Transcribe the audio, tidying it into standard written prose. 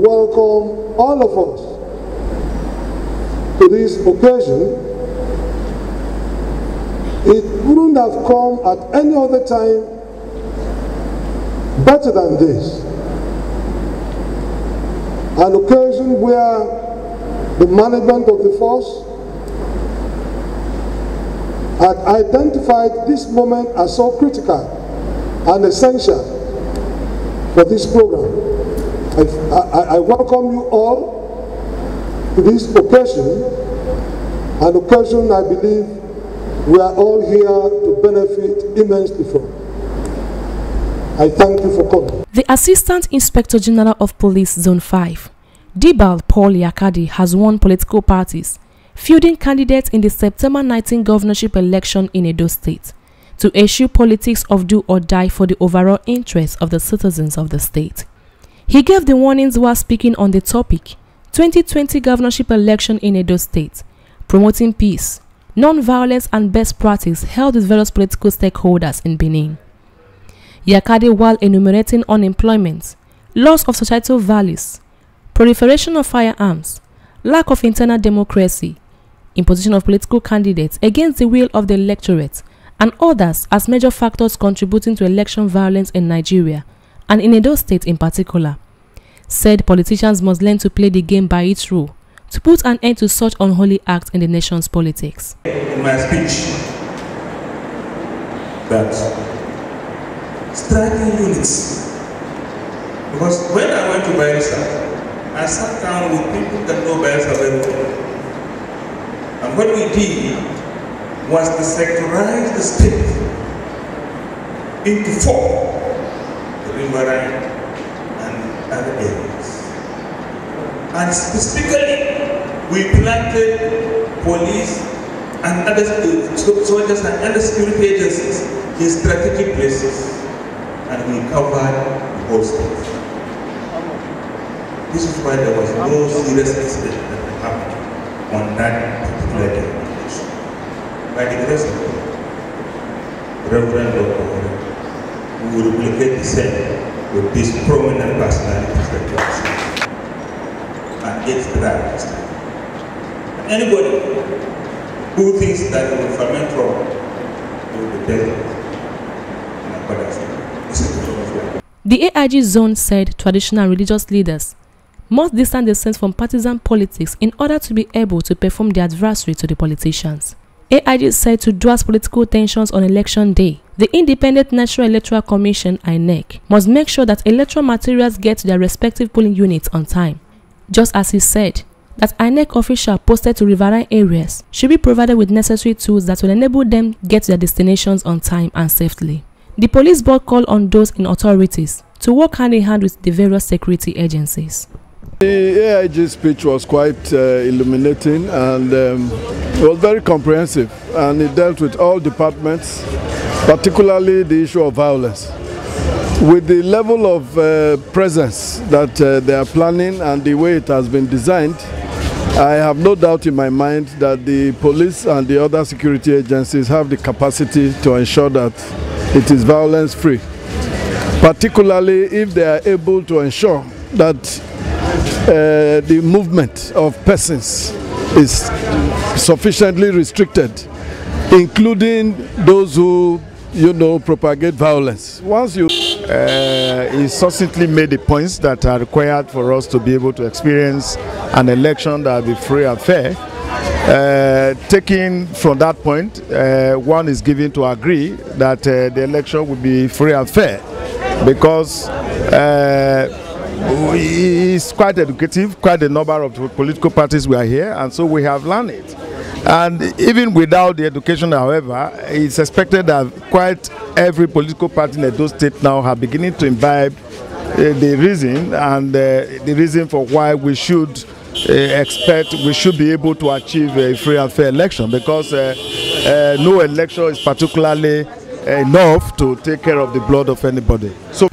welcome all of us to this occasion. It wouldn't have come at any other time better than this. An occasion where the management of the force had identified this moment as so critical and essential for this program. I welcome you all to this occasion, an occasion I believe we are all here to benefit immensely from. I thank you for coming. The Assistant Inspector General of Police Zone 5, Dibal Paul Yakadi, has won political parties fielding candidates in the September 19 governorship election in Edo State to eschew politics of do or die for the overall interests of the citizens of the state. He gave the warnings while speaking on the topic 2020 governorship election in Edo State, promoting peace, non-violence and best practice held with various political stakeholders in Benin. Yakadi, while enumerating unemployment, loss of societal values, proliferation of firearms, lack of internal democracy, imposition of political candidates against the will of the electorate, and others as major factors contributing to election violence in Nigeria, and in Edo State in particular, said politicians must learn to play the game by its rule to put an end to such unholy acts in the nation's politics. In my speech, that striking units, because when I went to Bayelsa, I sat down with people that know Bayelsa very well. And what we did was to sectorize the state into 4, the riverine and other areas. And specifically, we planted police and other soldiers and other security agencies in strategic places, and we covered the whole state. This is why there was no serious incident that happened on that particular day. By the grace of God, Reverend Dr. we will replicate the same with these prominent personalities that you have seen. And it's the right time. Anybody who thinks that he will ferment trouble will be dead in accordance with this is the The AIG zone said traditional religious leaders must distance themselves from partisan politics in order to be able to perform the adversary to the politicians. AIG said to address political tensions on election day, the Independent National Electoral Commission (INEC) must make sure that electoral materials get to their respective polling units on time. Just as he said that INEC officials posted to riverine areas should be provided with necessary tools that will enable them get to their destinations on time and safely. The police board called on those in authorities to work hand in hand with the various security agencies. The AIG speech was quite illuminating and it was very comprehensive, and it dealt with all departments, particularly the issue of violence. With the level of presence that they are planning and the way it has been designed, I have no doubt in my mind that the police and the other security agencies have the capacity to ensure that it is violence-free, particularly if they are able to ensure that the movement of persons is sufficiently restricted, including those who, propagate violence. Once you he succinctly made the points that are required for us to be able to experience an election that will be free and fair. Taking from that point, one is given to agree that the election will be free and fair, because it's quite educative. Quite a number of political parties were here, and so we have learned it. And even without the education, however, it's expected that quite every political party in Edo State now are beginning to imbibe the reason and the reason for why we should expect we should be able to achieve a free and fair election, because no election is particularly enough to take care of the blood of anybody. So